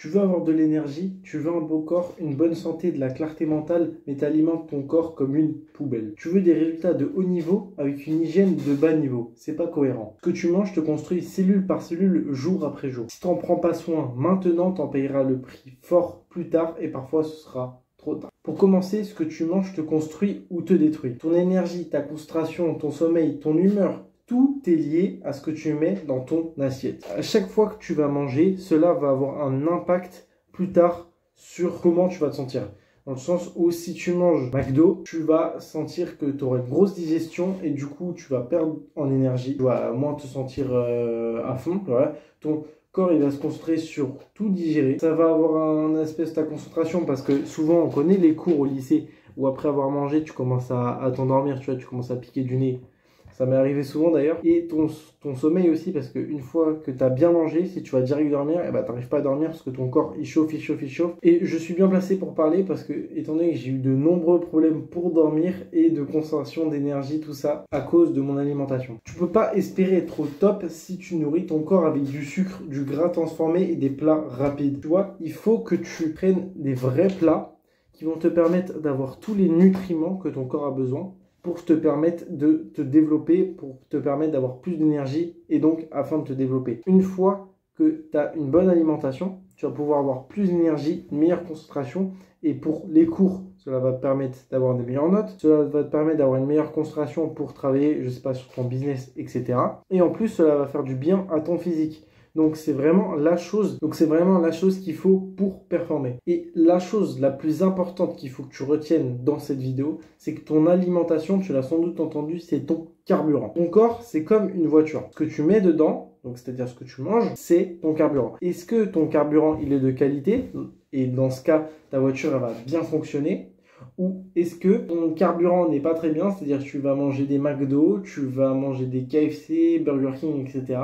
Tu veux avoir de l'énergie, tu veux un beau corps, une bonne santé, de la clarté mentale, mais tu alimentes ton corps comme une poubelle. Tu veux des résultats de haut niveau avec une hygiène de bas niveau. C'est pas cohérent. Ce que tu manges te construit cellule par cellule, jour après jour. Si tu n'en prends pas soin maintenant, tu en payeras le prix fort plus tard et parfois ce sera trop tard. Pour commencer, ce que tu manges te construit ou te détruit. Ton énergie, ta concentration, ton sommeil, ton humeur, tout est lié à ce que tu mets dans ton assiette. À chaque fois que tu vas manger, cela va avoir un impact plus tard sur comment tu vas te sentir. Dans le sens où si tu manges McDo, tu vas sentir que tu auras une grosse digestion et du coup tu vas perdre en énergie. Tu vas moins te sentir à fond. Voilà. Ton corps il va se concentrer sur tout digérer. Ça va avoir un aspect de ta concentration parce que souvent on connaît les cours au lycée où après avoir mangé tu commences à t'endormir, tu vois, tu commences à piquer du nez. Ça m'est arrivé souvent d'ailleurs. Et ton sommeil aussi, parce qu'une fois que tu as bien mangé, si tu vas direct dormir, eh ben, tu n'arrives pas à dormir parce que ton corps il chauffe, il chauffe, il chauffe. Et je suis bien placé pour parler parce que, étant donné que j'ai eu de nombreux problèmes pour dormir et de concentration d'énergie, tout ça, à cause de mon alimentation. Tu peux pas espérer être au top si tu nourris ton corps avec du sucre, du gras transformé et des plats rapides. Tu vois, il faut que tu prennes des vrais plats qui vont te permettre d'avoir tous les nutriments que ton corps a besoin pour te permettre de te développer, pour te permettre d'avoir plus d'énergie et donc afin de te développer. Une fois que tu as une bonne alimentation, tu vas pouvoir avoir plus d'énergie, une meilleure concentration et pour les cours, cela va te permettre d'avoir des meilleures notes, cela va te permettre d'avoir une meilleure concentration pour travailler, je sais pas, sur ton business, etc. Et en plus, cela va faire du bien à ton physique. Donc c'est vraiment la chose qu'il faut pour performer. Et la chose la plus importante qu'il faut que tu retiennes dans cette vidéo, c'est que ton alimentation, tu l'as sans doute entendu, c'est ton carburant. Ton corps, c'est comme une voiture. Ce que tu mets dedans, donc c'est-à-dire ce que tu manges, c'est ton carburant. Est-ce que ton carburant, il est de qualité? Et dans ce cas, ta voiture, elle va bien fonctionner. Ou est-ce que ton carburant n'est pas très bien? C'est-à-dire que tu vas manger des McDo, tu vas manger des KFC, Burger King, etc.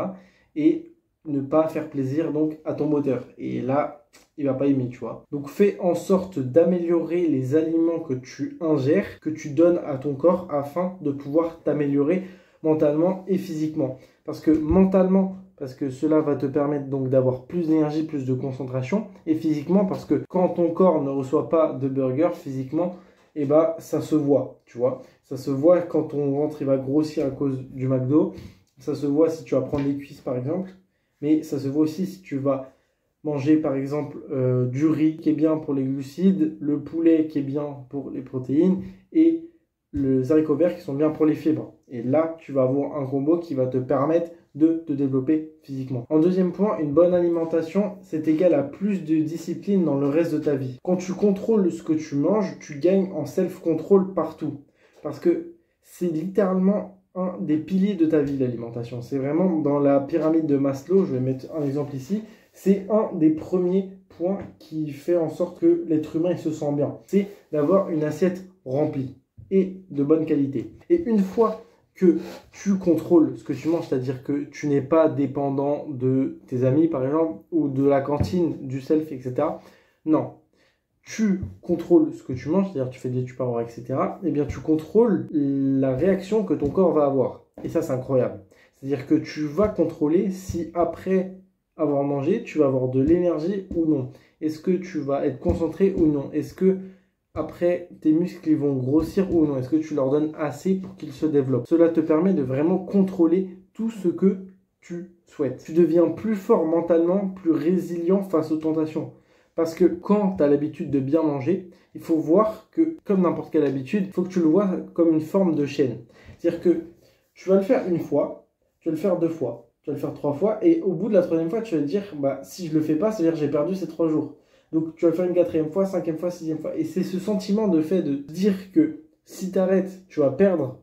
Et ne pas faire plaisir donc à ton moteur. Et là, il va pas aimer, tu vois. Donc fais en sorte d'améliorer les aliments que tu ingères, que tu donnes à ton corps afin de pouvoir t'améliorer mentalement et physiquement. Parce que mentalement, parce que cela va te permettre donc d'avoir plus d'énergie, plus de concentration, et physiquement parce que quand ton corps ne reçoit pas de burger physiquement, et bah ça se voit, tu vois. Ça se voit quand ton ventre il va grossir à cause du McDo. Ça se voit si tu vas prendre des cuisses par exemple. Mais ça se voit aussi si tu vas manger par exemple du riz qui est bien pour les glucides, le poulet qui est bien pour les protéines et les haricots verts qui sont bien pour les fibres. Et là, tu vas avoir un combo qui va te permettre de te développer physiquement. En deuxième point, une bonne alimentation, c'est égal à plus de discipline dans le reste de ta vie. Quand tu contrôles ce que tu manges, tu gagnes en self-control partout. Parce que c'est littéralement un des piliers de ta vie, l'alimentation. C'est vraiment dans la pyramide de Maslow, je vais mettre un exemple ici, c'est un des premiers points qui fait en sorte que l'être humain il se sent bien. C'est d'avoir une assiette remplie et de bonne qualité. Et une fois que tu contrôles ce que tu manges, c'est-à-dire que tu n'es pas dépendant de tes amis par exemple, ou de la cantine, du self, etc. Non. Tu contrôles ce que tu manges, c'est-à-dire tu fais des études par heure, etc. Eh bien, tu contrôles la réaction que ton corps va avoir. Et ça, c'est incroyable. C'est-à-dire que tu vas contrôler si après avoir mangé, tu vas avoir de l'énergie ou non. Est-ce que tu vas être concentré ou non? Est-ce que après tes muscles ils vont grossir ou non? Est-ce que tu leur donnes assez pour qu'ils se développent? Cela te permet de vraiment contrôler tout ce que tu souhaites. Tu deviens plus fort mentalement, plus résilient face aux tentations. Parce que quand tu as l'habitude de bien manger, il faut voir que, comme n'importe quelle habitude, il faut que tu le vois comme une forme de chaîne. C'est-à-dire que tu vas le faire une fois, tu vas le faire deux fois, tu vas le faire trois fois, et au bout de la troisième fois, tu vas te dire, bah, si je le fais pas, c'est-à-dire que j'ai perdu ces 3 jours. Donc tu vas le faire une quatrième fois, cinquième fois, sixième fois. Et c'est ce sentiment de fait de dire que si tu arrêtes, tu vas perdre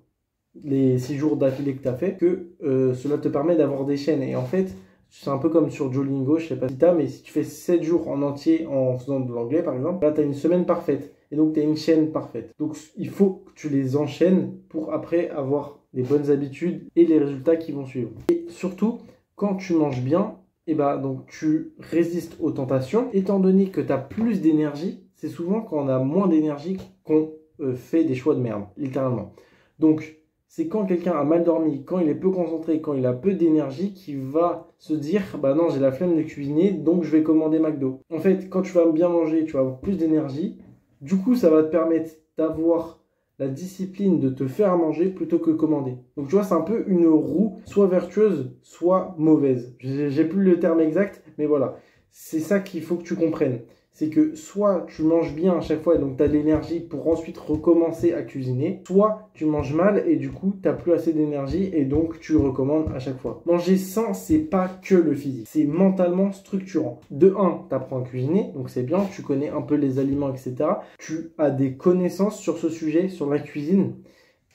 les 6 jours d'affilée que tu as fait, que cela te permet d'avoir des chaînes. Et en fait, c'est un peu comme sur Duolingo, je sais pas si tu as, mais si tu fais 7 jours en entier en faisant de l'anglais par exemple, là tu as une semaine parfaite. Et donc tu as une chaîne parfaite. Donc il faut que tu les enchaînes pour après avoir des bonnes habitudes et les résultats qui vont suivre. Et surtout, quand tu manges bien, et bah, donc tu résistes aux tentations. Étant donné que tu as plus d'énergie, c'est souvent quand on a moins d'énergie qu'on fait des choix de merde, littéralement. Donc C'est quand quelqu'un a mal dormi, quand il est peu concentré, quand il a peu d'énergie, qu'il va se dire bah non, j'ai la flemme de cuisiner, donc je vais commander McDo. En fait, quand tu vas bien manger, tu vas avoir plus d'énergie. Du coup, ça va te permettre d'avoir la discipline de te faire à manger plutôt que commander. Donc tu vois, c'est un peu une roue soit vertueuse, soit mauvaise. J'ai plus le terme exact, mais voilà. C'est ça qu'il faut que tu comprennes. C'est que soit tu manges bien à chaque fois et donc tu as de l'énergie pour ensuite recommencer à cuisiner, soit tu manges mal et du coup tu n'as plus assez d'énergie et donc tu recommandes à chaque fois. Manger sain, c'est pas que le physique, c'est mentalement structurant. De 1, tu apprends à cuisiner, donc c'est bien, tu connais un peu les aliments, etc. Tu as des connaissances sur ce sujet, sur la cuisine,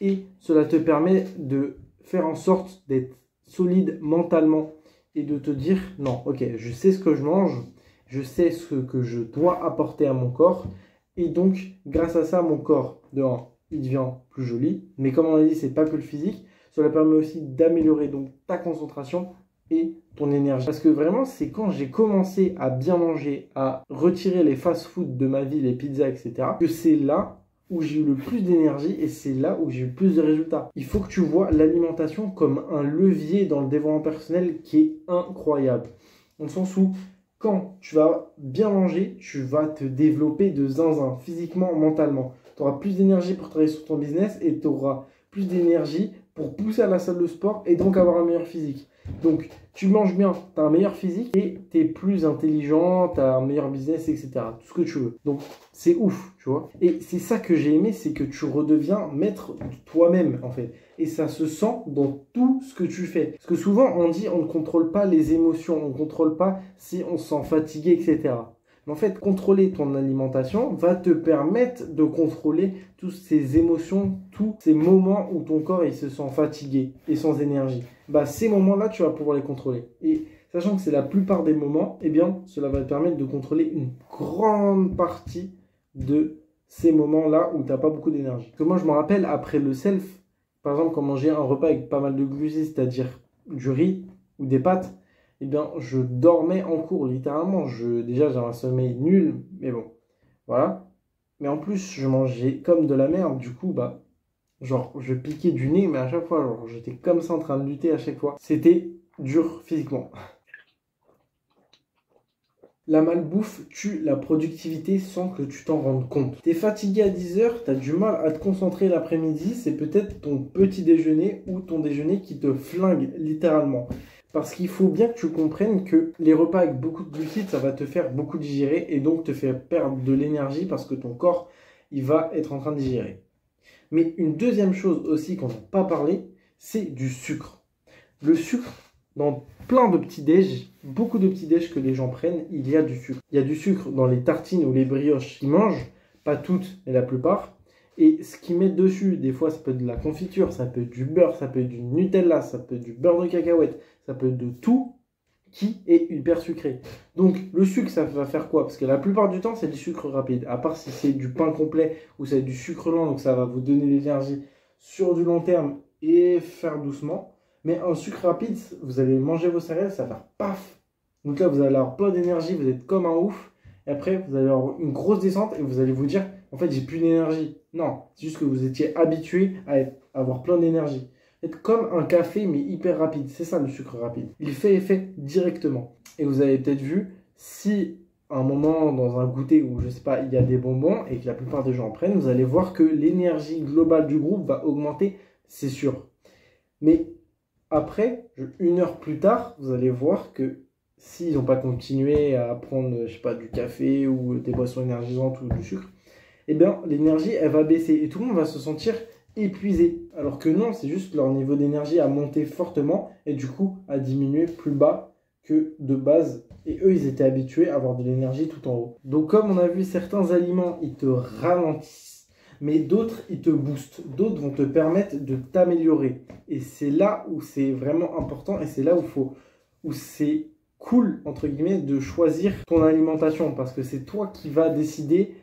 et cela te permet de faire en sorte d'être solide mentalement et de te dire non, ok, je sais ce que je mange. Je sais ce que je dois apporter à mon corps. Et donc, grâce à ça, mon corps, de 1, il devient plus joli. Mais comme on a dit, c'est pas que le physique. Cela permet aussi d'améliorer donc ta concentration et ton énergie. Parce que vraiment, c'est quand j'ai commencé à bien manger, à retirer les fast-food de ma vie, les pizzas, etc., que c'est là où j'ai eu le plus d'énergie et c'est là où j'ai eu le plus de résultats. Il faut que tu vois l'alimentation comme un levier dans le développement personnel qui est incroyable. Dans le sens où quand tu vas bien manger, tu vas te développer de zinzin, physiquement, mentalement. Tu auras plus d'énergie pour travailler sur ton business et tu auras plus d'énergie pour pousser à la salle de sport et donc avoir un meilleur physique. Donc, tu manges bien, tu as un meilleur physique et tu es plus intelligent, tu as un meilleur business, etc. Tout ce que tu veux. Donc, c'est ouf, tu vois. Et c'est ça que j'ai aimé, c'est que tu redeviens maître de toi-même, en fait. Et ça se sent dans tout ce que tu fais. Parce que souvent, on dit on ne contrôle pas les émotions, on ne contrôle pas si on se sent fatigué, etc. Mais en fait, contrôler ton alimentation va te permettre de contrôler toutes ces émotions, tous ces moments où ton corps il se sent fatigué et sans énergie. Bah, ces moments-là, tu vas pouvoir les contrôler. Et sachant que c'est la plupart des moments, eh bien, cela va te permettre de contrôler une grande partie de ces moments-là où tu n'as pas beaucoup d'énergie. Parce que moi, je me rappelle, après le self, par exemple, quand manger un repas avec pas mal de glucides, c'est-à-dire du riz ou des pâtes, eh bien, je dormais en cours, littéralement. Déjà, j'avais un sommeil nul, mais bon, voilà. Mais en plus, je mangeais comme de la merde, du coup, bah, genre, je piquais du nez, mais à chaque fois, genre, j'étais comme ça en train de lutter à chaque fois. C'était dur physiquement. La malbouffe tue la productivité sans que tu t'en rendes compte. T'es fatigué à 10 heures, t'as du mal à te concentrer l'après-midi, c'est peut-être ton petit déjeuner ou ton déjeuner qui te flingue littéralement. Parce qu'il faut bien que tu comprennes que les repas avec beaucoup de glucides, ça va te faire beaucoup digérer et donc te faire perdre de l'énergie parce que ton corps, il va être en train de digérer. Mais une deuxième chose aussi qu'on n'a pas parlé, c'est du sucre. Le sucre, dans plein de petits déj, beaucoup de petits déj que les gens prennent, il y a du sucre. Il y a du sucre dans les tartines ou les brioches qu'ils mangent, pas toutes, mais la plupart. Et ce qu'ils mettent dessus, des fois ça peut être de la confiture, ça peut être du beurre, ça peut être du Nutella, ça peut être du beurre de cacahuète, ça peut être de tout qui est hyper sucré. Donc le sucre, ça va faire quoi? Parce que la plupart du temps, c'est du sucre rapide. À part si c'est du pain complet ou c'est du sucre lent, donc ça va vous donner de l'énergie sur du long terme et faire doucement. Mais un sucre rapide, vous allez manger vos céréales, ça va faire paf. Donc là, vous allez avoir plein d'énergie, vous êtes comme un ouf. Et après, vous allez avoir une grosse descente et vous allez vous dire, en fait, j'ai plus d'énergie. Non, c'est juste que vous étiez habitué à avoir plein d'énergie. Être comme un café, mais hyper rapide. C'est ça le sucre rapide. Il fait effet directement. Et vous avez peut-être vu, si à un moment, dans un goûter où, je sais pas, il y a des bonbons et que la plupart des gens en prennent, vous allez voir que l'énergie globale du groupe va augmenter, c'est sûr. Mais après, 1 heure plus tard, vous allez voir que s'ils n'ont pas continué à prendre, je sais pas, du café ou des boissons énergisantes ou du sucre, eh bien, l'énergie, elle va baisser et tout le monde va se sentir épuisé. Alors que non, c'est juste leur niveau d'énergie a monté fortement et du coup a diminué plus bas que de base. Et eux, ils étaient habitués à avoir de l'énergie tout en haut. Donc comme on a vu, certains aliments, ils te ralentissent, mais d'autres, ils te boostent. D'autres vont te permettre de t'améliorer. Et c'est là où c'est vraiment important et c'est là où c'est cool, entre guillemets, de choisir ton alimentation parce que c'est toi qui vas décider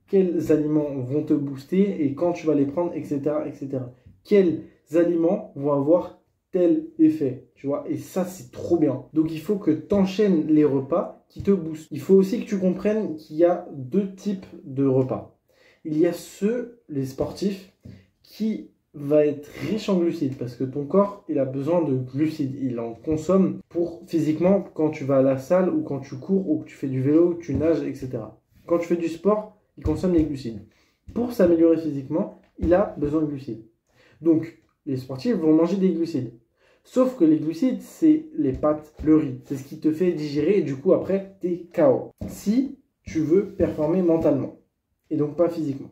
quels aliments vont te booster et quand tu vas les prendre, etc., etc. Quels aliments vont avoir tel effet, tu vois, et ça, c'est trop bien. Donc, il faut que tu enchaînes les repas qui te boostent. Il faut aussi que tu comprennes qu'il y a 2 types de repas. Il y a ceux, les sportifs, qui va être riche en glucides parce que ton corps, il a besoin de glucides. Il en consomme pour physiquement quand tu vas à la salle ou quand tu cours ou que tu fais du vélo, que tu nages, etc. Quand tu fais du sport, il consomme les glucides. Pour s'améliorer physiquement, il a besoin de glucides. Donc, les sportifs vont manger des glucides. Sauf que les glucides, c'est les pâtes, le riz. C'est ce qui te fait digérer et du coup, après, t'es KO. Si tu veux performer mentalement et donc pas physiquement,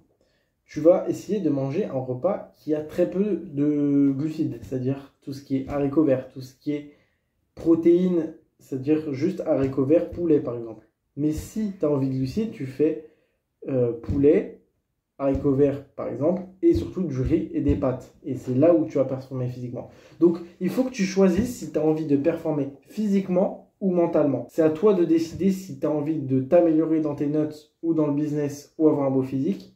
tu vas essayer de manger un repas qui a très peu de glucides, c'est-à-dire tout ce qui est haricots verts, tout ce qui est protéines, c'est-à-dire juste haricots verts, poulet par exemple. Mais si tu as envie de glucides, tu fais poulet, haricots verts par exemple, et surtout du riz et des pâtes. Et c'est là où tu vas performer physiquement. Donc il faut que tu choisisses si tu as envie de performer physiquement ou mentalement. C'est à toi de décider si tu as envie de t'améliorer dans tes notes ou dans le business ou avoir un beau physique.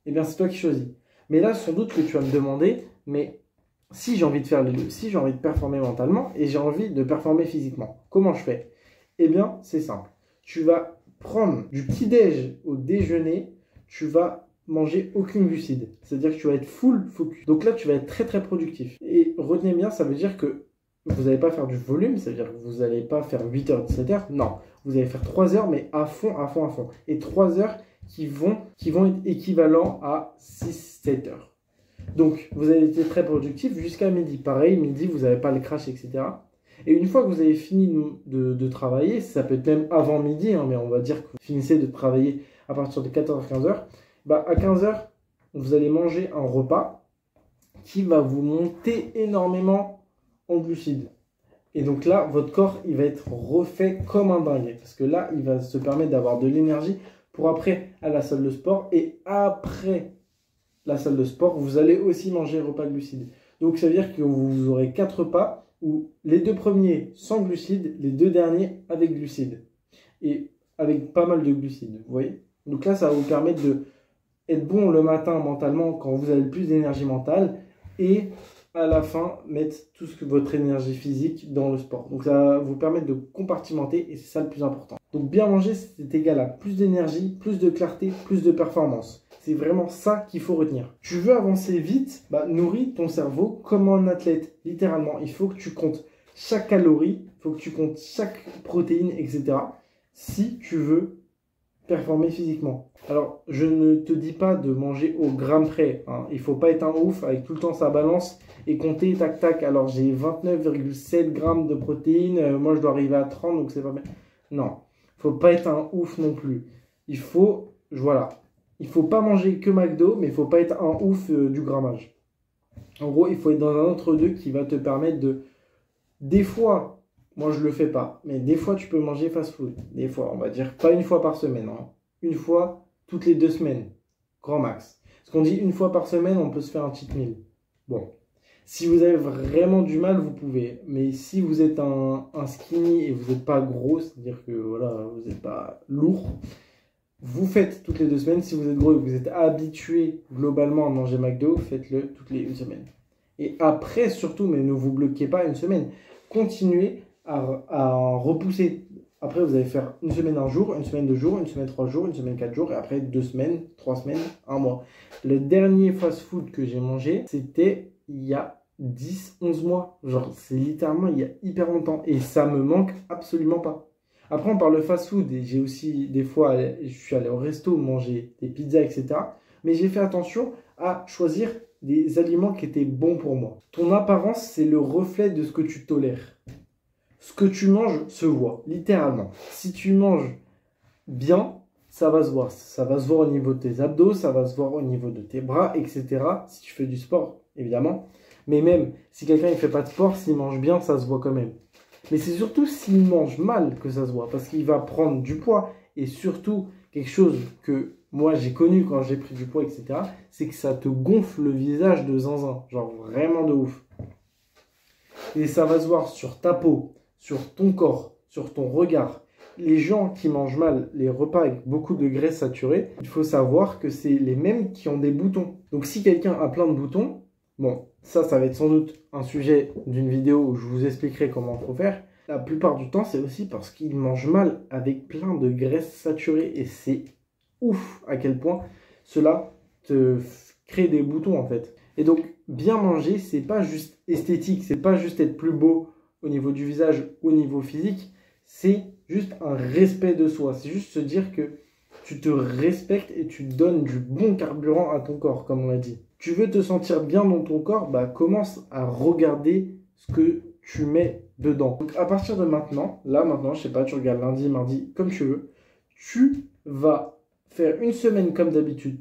Eh bien, c'est toi qui choisis. Mais là, sans doute que tu vas me demander, mais si j'ai envie de faire les deux, si j'ai envie de performer mentalement et j'ai envie de performer physiquement, comment je fais? Eh bien, c'est simple. Tu vas prendre du petit-déj au déjeuner, tu vas manger aucune glucide. C'est-à-dire que tu vas être full focus. Donc là, tu vas être très très productif. Et retenez bien, ça veut dire que vous n'allez pas faire du volume, ça veut dire que vous n'allez pas faire 8h, 17h. Non, vous allez faire 3 heures, mais à fond, à fond, à fond. Et 3 heures qui vont être équivalents à 6-7 heures. Donc, vous avez été très productif jusqu'à midi. Pareil, midi, vous n'avez pas le crash, etc. Et une fois que vous avez fini de travailler, ça peut être même avant midi, hein, mais on va dire que vous finissez de travailler à partir de 14h-15h, bah à 15h, vous allez manger un repas qui va vous monter énormément en glucides. Et donc là, votre corps, il va être refait comme un dingue. Parce que là, il va se permettre d'avoir de l'énergie pour après à la salle de sport. Et après la salle de sport, vous allez aussi manger repas glucides. Donc ça veut dire que vous aurez 4 repas où les 2 premiers sans glucides, les 2 derniers avec glucides. Et avec pas mal de glucides, vous voyez. Donc là, ça va vous permettre de être bon le matin mentalement quand vous avez le plus d'énergie mentale et à la fin mettre tout ce que votre énergie physique dans le sport. Donc ça va vous permettre de compartimenter et c'est ça le plus important. Donc bien manger, c'est égal à plus d'énergie, plus de clarté, plus de performance. C'est vraiment ça qu'il faut retenir. Tu veux avancer vite, bah, nourris ton cerveau comme un athlète. Littéralement, il faut que tu comptes chaque calorie, il faut que tu comptes chaque protéine, etc. Si tu veux performer physiquement. Alors, je ne te dis pas de manger au gramme près. Hein. Il ne faut pas être un ouf avec tout le temps sa balance et compter tac tac. Alors, j'ai 29,7 grammes de protéines. Moi, je dois arriver à 30, donc c'est pas bien. Non, il ne faut pas être un ouf non plus. Il faut, voilà, il ne faut pas manger que McDo, mais il ne faut pas être un ouf du grammage. En gros, il faut être dans un entre-deux qui va te permettre de... Des fois... Moi, je ne le fais pas. Mais des fois, tu peux manger fast-food. Des fois, on va dire pas une fois par semaine. Hein. Une fois toutes les 2 semaines. Grand max. Parce qu'on dit une fois par semaine, on peut se faire un cheat meal. Bon. Si vous avez vraiment du mal, vous pouvez. Mais si vous êtes un skinny et vous n'êtes pas gros, c'est-à-dire que voilà, vous n'êtes pas lourd, vous faites toutes les 2 semaines. Si vous êtes gros et que vous êtes habitué globalement à manger McDo, faites-le toutes les 1 semaine. Et après, surtout, mais ne vous bloquez pas 1 semaine. Continuez à repousser. Après, vous allez faire 1 semaine 1 jour, 1 semaine 2 jours, 1 semaine 3 jours, 1 semaine 4 jours, et après 2 semaines, 3 semaines, 1 mois. Le dernier fast-food que j'ai mangé, c'était il y a 10-11 mois. Genre, c'est littéralement il y a hyper longtemps. Et ça me manque absolument pas. Après, on parle de fast-food, et j'ai aussi, des fois, je suis allé au resto manger des pizzas, etc. Mais j'ai fait attention à choisir des aliments qui étaient bons pour moi. Ton apparence, c'est le reflet de ce que tu tolères. Ce que tu manges se voit, littéralement. Si tu manges bien, ça va se voir. Ça va se voir au niveau de tes abdos, ça va se voir au niveau de tes bras, etc. Si tu fais du sport, évidemment. Mais même si quelqu'un ne fait pas de sport, s'il mange bien, ça se voit quand même. Mais c'est surtout s'il mange mal que ça se voit. Parce qu'il va prendre du poids. Et surtout, quelque chose que moi j'ai connu quand j'ai pris du poids, etc. C'est que ça te gonfle le visage de zinzin. Genre vraiment de ouf. Et ça va se voir sur ta peau, sur ton corps, sur ton regard. Les gens qui mangent mal les repas avec beaucoup de graisse saturée, il faut savoir que c'est les mêmes qui ont des boutons. Donc si quelqu'un a plein de boutons, bon, ça va être sans doute un sujet d'une vidéo où je vous expliquerai comment il faut faire. La plupart du temps, c'est aussi parce qu'ils mangent mal avec plein de graisse saturée. Et c'est ouf à quel point cela te crée des boutons en fait. Et donc, bien manger, c'est pas juste esthétique, c'est pas juste être plus beau au niveau du visage, au niveau physique, c'est juste un respect de soi. C'est juste se dire que tu te respectes et tu donnes du bon carburant à ton corps, comme on l'a dit. Tu veux te sentir bien dans ton corps, bah commence à regarder ce que tu mets dedans. Donc à partir de maintenant, maintenant, je sais pas, tu regardes lundi, mardi, comme tu veux, tu vas faire une semaine comme d'habitude.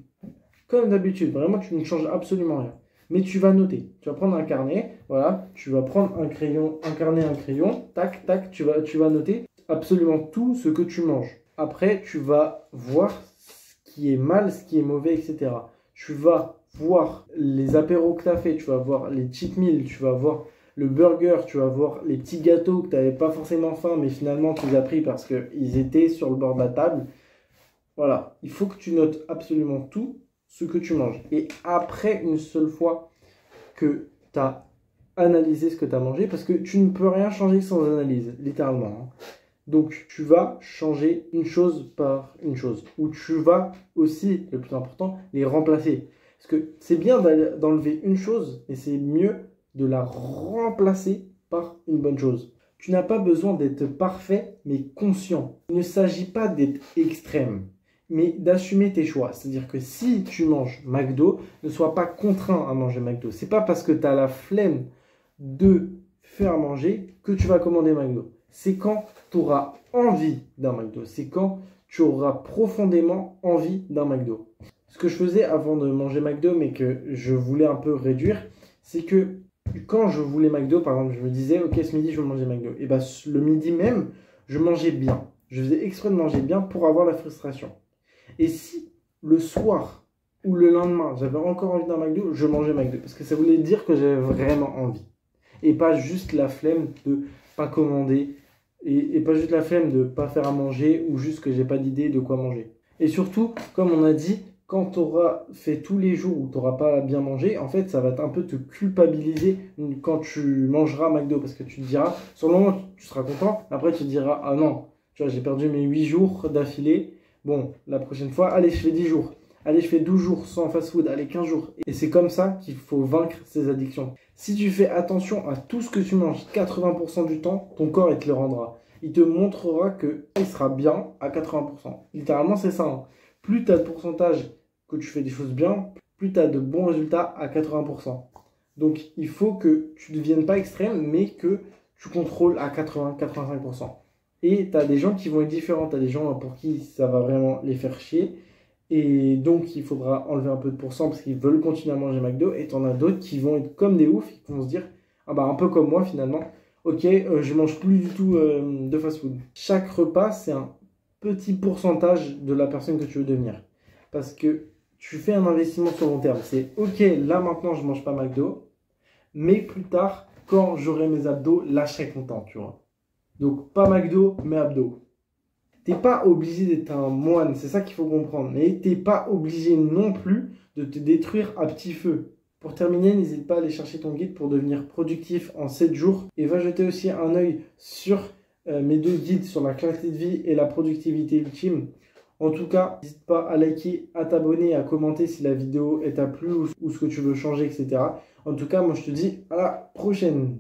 Comme d'habitude, vraiment, tu ne changes absolument rien. Mais tu vas noter. Tu vas prendre un carnet, voilà, tu vas prendre un crayon, un carnet, un crayon, tac, tac, tu vas noter absolument tout ce que tu manges. Après, tu vas voir ce qui est mal, ce qui est mauvais, etc. Tu vas voir les apéros que tu as fait, tu vas voir les cheat meals, tu vas voir le burger, tu vas voir les petits gâteaux que tu n'avais pas forcément faim, mais finalement tu les as pris parce qu'ils étaient sur le bord de la table. Voilà, il faut que tu notes absolument tout ce que tu manges. Et après, une seule fois que tu as analysé ce que tu as mangé, parce que tu ne peux rien changer sans analyse, littéralement. Donc, tu vas changer une chose par une chose. Ou tu vas aussi, le plus important, les remplacer. Parce que c'est bien d'enlever une chose, mais c'est mieux de la remplacer par une bonne chose. Tu n'as pas besoin d'être parfait, mais conscient. Il ne s'agit pas d'être extrême, mais d'assumer tes choix. C'est-à-dire que si tu manges McDo, ne sois pas contraint à manger McDo. C'est pas parce que tu as la flemme de faire manger que tu vas commander McDo. C'est quand tu auras envie d'un McDo. C'est quand tu auras profondément envie d'un McDo. Ce que je faisais avant de manger McDo, mais que je voulais un peu réduire, c'est que quand je voulais McDo, par exemple, je me disais, ok, ce midi, je veux manger McDo. Et bien, le midi même, je mangeais bien. Je faisais exprès de manger bien pour avoir la frustration. Et si le soir ou le lendemain, j'avais encore envie d'un McDo, je mangeais McDo. Parce que ça voulait dire que j'avais vraiment envie. Et pas juste la flemme de pas commander. Et pas juste la flemme de pas faire à manger ou juste que j'ai pas d'idée de quoi manger. Et surtout, comme on a dit, quand tu auras fait tous les jours où tu n'auras pas bien mangé, en fait, ça va un peu te culpabiliser quand tu mangeras McDo. Parce que tu te diras, sur le moment, tu seras content. Après, tu te diras, ah non, tu vois, j'ai perdu mes 8 jours d'affilée. Bon, la prochaine fois, allez, je fais 10 jours. Allez, je fais 12 jours sans fast-food. Allez, 15 jours. Et c'est comme ça qu'il faut vaincre ces addictions. Si tu fais attention à tout ce que tu manges 80% du temps, ton corps, il te le rendra. Il te montrera qu'il sera bien à 80%. Littéralement, c'est ça. Hein. Plus tu as de pourcentage que tu fais des choses bien, plus tu as de bons résultats à 80%. Donc, il faut que tu ne deviennes pas extrême, mais que tu contrôles à 80-85%. Et tu as des gens qui vont être différents. Tu as des gens pour qui ça va vraiment les faire chier. Et donc, il faudra enlever un peu de pourcent parce qu'ils veulent continuer à manger McDo. Et tu en as d'autres qui vont être comme des oufs, qui vont se dire, ah bah un peu comme moi finalement, ok, je mange plus du tout de fast-food. Chaque repas, c'est un petit pourcentage de la personne que tu veux devenir. Parce que tu fais un investissement sur long terme. C'est ok, là maintenant, je mange pas McDo. Mais plus tard, quand j'aurai mes abdos, là, je serai content, tu vois. Donc, pas McDo, mais abdos. T'es pas obligé d'être un moine, c'est ça qu'il faut comprendre. Mais t'es pas obligé non plus de te détruire à petit feu. Pour terminer, n'hésite pas à aller chercher ton guide pour devenir productif en 7 jours. Et va jeter aussi un œil sur mes 2 guides sur la clarté de vie et la productivité ultime. En tout cas, n'hésite pas à liker, à t'abonner, à commenter si la vidéo t'a plu ou ce que tu veux changer, etc. En tout cas, moi je te dis à la prochaine.